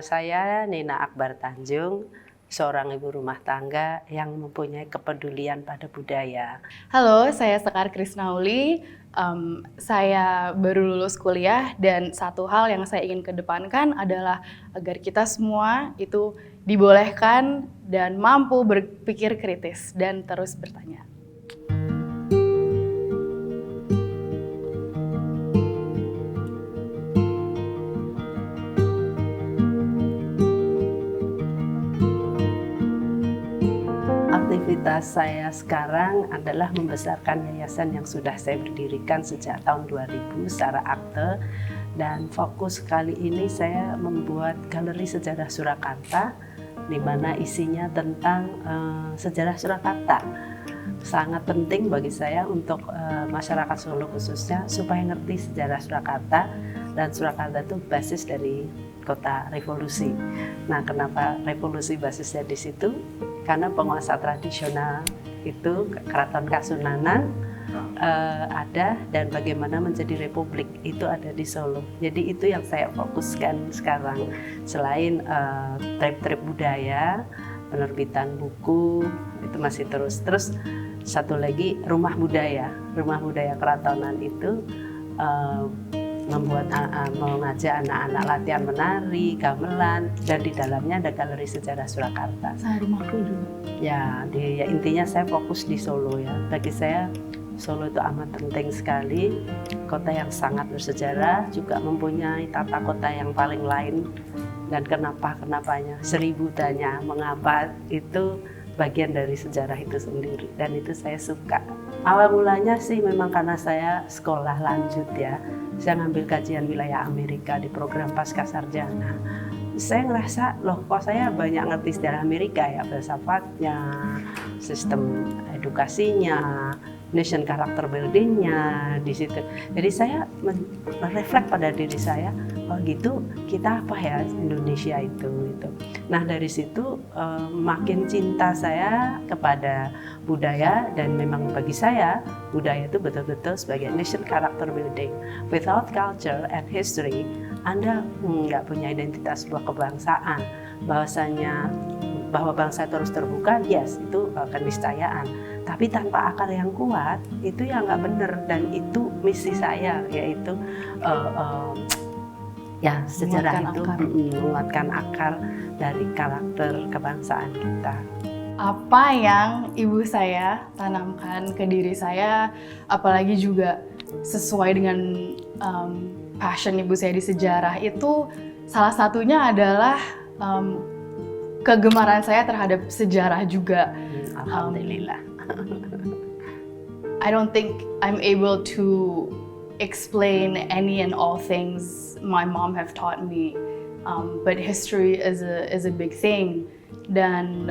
Saya Nina Akbar Tanjung, seorang ibu rumah tangga yang mempunyai kepedulian pada budaya. Halo, saya Sekar Krisnauli. Saya baru lulus kuliah dan satu hal yang saya ingin kedepankan adalah agar kita semua itu dibolehkan dan mampu berpikir kritis dan terus bertanya. Aktivitas saya sekarang adalah membesarkan yayasan yang sudah saya berdirikan sejak tahun 2000 secara akte, dan fokus kali ini saya membuat galeri sejarah Surakarta di mana isinya tentang sejarah Surakarta. Sangat penting bagi saya untuk masyarakat Solo khususnya supaya ngerti sejarah Surakarta, dan Surakarta itu basis dari kota revolusi. Nah, kenapa revolusi basisnya di situ? Karena penguasa tradisional itu Keraton Kasunanan ada, dan bagaimana menjadi republik itu ada di Solo. Jadi itu yang saya fokuskan sekarang. Selain trip-trip budaya, penerbitan buku itu masih terus. Terus satu lagi rumah budaya keratonan itu mengajak anak-anak latihan menari, gamelan, dan di dalamnya ada galeri sejarah Surakarta. Rumahku juga. Ya, intinya saya fokus di Solo ya. Bagi saya Solo itu amat penting sekali, kota yang sangat bersejarah, juga mempunyai tata kota yang paling lain. Dan kenapanya, 1000 tanya mengapa, itu bagian dari sejarah itu sendiri, dan itu saya suka. Awal mulanya sih memang karena saya sekolah lanjut ya. Saya ngambil kajian wilayah Amerika di program Pascasarjana. Saya ngerasa, loh kok saya banyak ngerti sejarah Amerika ya, filsafatnya, sistem edukasinya, nation character buildingnya di situ. Jadi saya mereflek pada diri saya, oh gitu, kita apa ya Indonesia itu. Nah dari situ makin cinta saya kepada budaya, dan memang bagi saya budaya itu betul-betul sebagai nation character building. Without culture and history, Anda nggak punya identitas sebuah kebangsaan. Bahwa bangsa itu harus terbuka, yes, itu keniscayaan. Tapi tanpa akar yang kuat, itu ya nggak benar. Dan itu misi saya, yaitu sejarah itu menguatkan akar dari karakter kebangsaan kita. Apa yang ibu saya tanamkan ke diri saya, apalagi juga sesuai dengan passion ibu saya di sejarah itu, salah satunya adalah kegemaran saya terhadap sejarah juga. Alhamdulillah. I don't think I'm able to explain any and all things my mom have taught me, but history is a big thing. Dan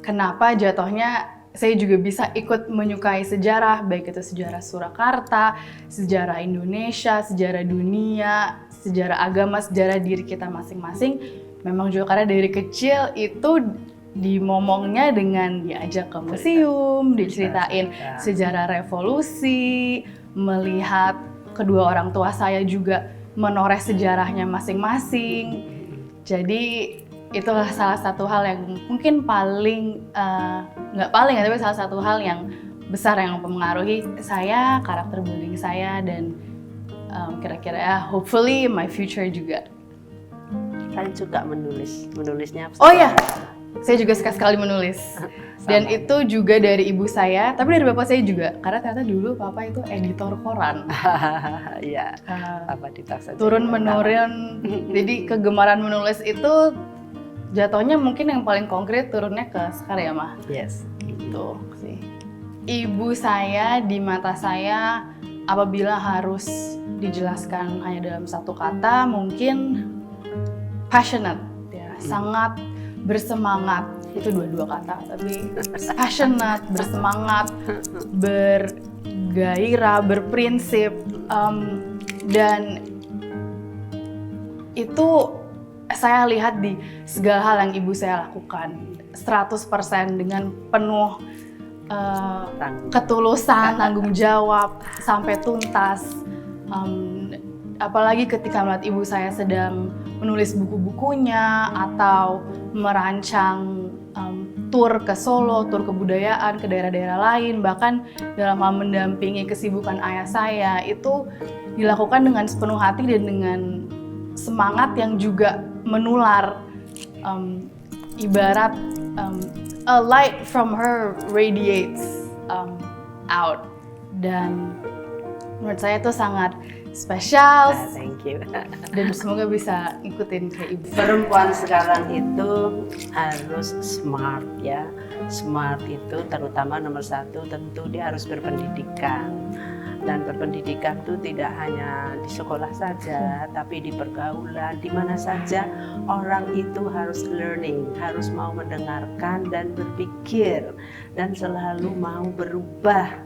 kenapa jatuhnya saya juga bisa ikut menyukai sejarah, baik itu sejarah Surakarta, sejarah Indonesia, sejarah dunia, sejarah agama, sejarah diri kita masing-masing. Memang juga karena dari kecil itu dimomongnya dengan diajak ke museum, diceritain sejarah revolusi, melihat kedua orang tua saya juga menoreh sejarahnya masing-masing. Jadi itulah salah satu hal yang mungkin tapi salah satu hal yang besar yang mempengaruhi saya, karakter building saya, dan kira-kira ya hopefully my future juga. Saya suka menulisnya. Oh ya, saya juga suka sekali menulis. Dan itu juga dari ibu saya, tapi dari bapak saya juga. Karena ternyata dulu papa itu editor koran. Iya, papa dipaksa. Turun-menurun. Jadi kegemaran menulis itu jatuhnya mungkin yang paling konkret turunnya ke Sekar ya, Mah? Yes. Gitu sih. Ibu saya di mata saya, apabila harus dijelaskan hanya dalam satu kata, mungkin passionate, ya, sangat bersemangat. Itu dua kata, tapi passionate, bersemangat, bergairah, berprinsip, dan itu saya lihat di segala hal yang ibu saya lakukan 100% dengan penuh ketulusan, tanggung jawab sampai tuntas. apalagi ketika melihat ibu saya sedang menulis buku-bukunya atau merancang tur ke Solo, tur kebudayaan ke daerah-daerah lain, bahkan dalam hal mendampingi kesibukan ayah saya, itu dilakukan dengan sepenuh hati dan dengan semangat yang juga menular. Ibarat a light from her radiates out, dan menurut saya itu sangat spesial. Thank you. Dan semoga bisa ngikutin kayak ibu. Perempuan sekarang itu harus smart ya. Smart itu terutama nomor satu tentu dia harus berpendidikan. Dan berpendidikan itu tidak hanya di sekolah saja, tapi di pergaulan, di mana saja orang itu harus learning, harus mau mendengarkan dan berpikir, dan selalu mau berubah.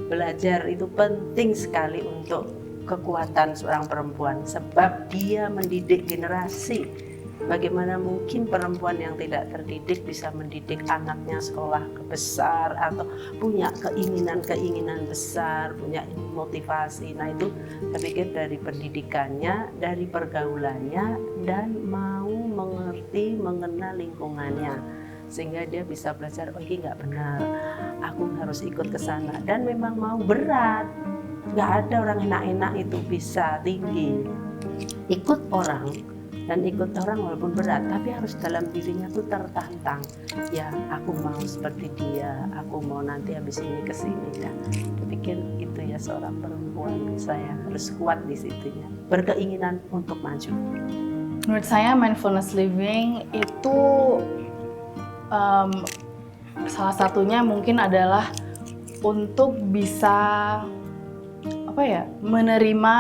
Belajar itu penting sekali untuk kekuatan seorang perempuan, sebab dia mendidik generasi. Bagaimana mungkin perempuan yang tidak terdidik bisa mendidik anaknya sekolah besar atau punya keinginan besar, punya motivasi. Nah itu saya pikir dari pendidikannya, dari pergaulannya, dan mau mengerti, mengenal lingkungannya, sehingga dia bisa belajar, oh ini nggak benar, aku harus ikut ke sana. Dan memang mau berat, nggak ada orang enak-enak itu bisa tinggi. Ikut orang, dan ikut orang walaupun berat, tapi harus dalam dirinya tuh tertantang. Ya, aku mau seperti dia, aku mau nanti habis ini ke sini. Ya, saya pikir itu ya seorang perempuan, saya harus kuat di situnya, berkeinginan untuk maju. Menurut saya mindfulness living itu salah satunya mungkin adalah untuk bisa menerima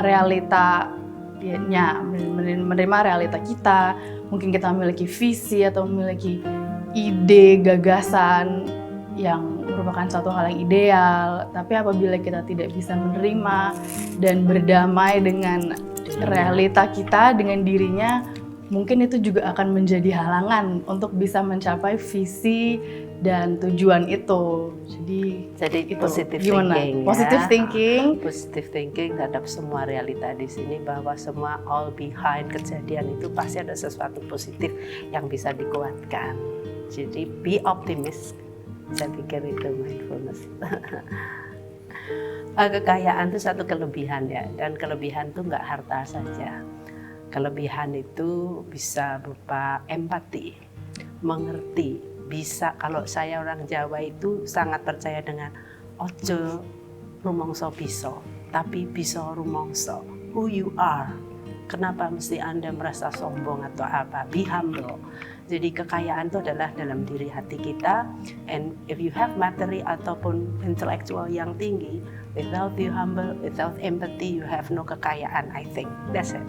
realitanya, menerima realita kita. Mungkin kita memiliki visi atau memiliki ide, gagasan yang merupakan suatu hal yang ideal, tapi apabila kita tidak bisa menerima dan berdamai dengan realita kita, dengan dirinya, mungkin itu juga akan menjadi halangan untuk bisa mencapai visi dan tujuan itu. Jadi itu positive gimana? thinking. Positive thinking. Positive thinking terhadap semua realita di sini, bahwa semua all behind kejadian itu pasti ada sesuatu positif yang bisa dikuatkan. Jadi be optimist. Saya pikir itu mindfulness. Kekayaan itu satu kelebihan ya, dan kelebihan itu nggak harta saja. Kelebihan itu bisa berupa empati, mengerti. Bisa, kalau saya orang Jawa itu sangat percaya dengan ojo rumongso biso, tapi biso rumongso. Who you are. Kenapa mesti Anda merasa sombong atau apa? Be humble. Jadi kekayaan itu adalah dalam diri hati kita. And if you have materi ataupun intelektual yang tinggi, without you humble, without empathy, you have no kekayaan. I think that's it.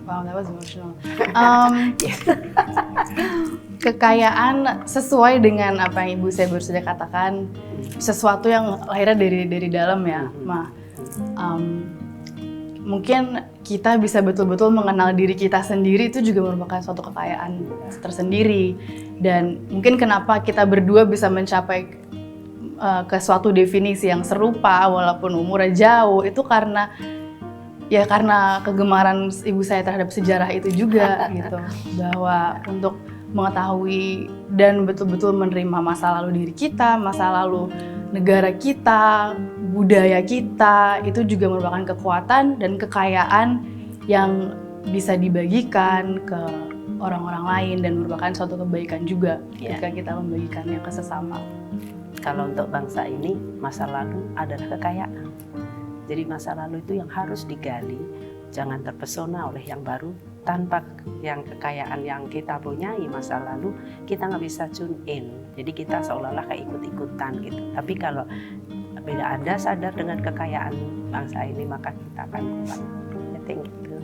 Wow, that was emotional. Kekayaan sesuai dengan apa yang ibu saya baru saja katakan, sesuatu yang lahirnya dari dalam ya, Ma. Mungkin kita bisa betul-betul mengenal diri kita sendiri, itu juga merupakan suatu kekayaan tersendiri. Dan mungkin kenapa kita berdua bisa mencapai ke suatu definisi yang serupa walaupun umurnya jauh, itu karena kegemaran ibu saya terhadap sejarah itu juga gitu. Bahwa untuk mengetahui dan betul-betul menerima masa lalu diri kita, masa lalu negara kita, budaya kita, itu juga merupakan kekuatan dan kekayaan yang bisa dibagikan ke orang-orang lain dan merupakan suatu kebaikan juga ketika kita membagikannya ke sesama. Kalau untuk bangsa ini, masa lalu adalah kekayaan. Jadi masa lalu itu yang harus digali, jangan terpesona oleh yang baru. Tanpa yang kekayaan yang kita punyai masa lalu, kita nggak bisa tune in. Jadi kita seolah-olah kayak ikut-ikutan gitu. Tapi kalau bila Anda sadar dengan kekayaan bangsa ini, maka kita akan kuat. I think gitu.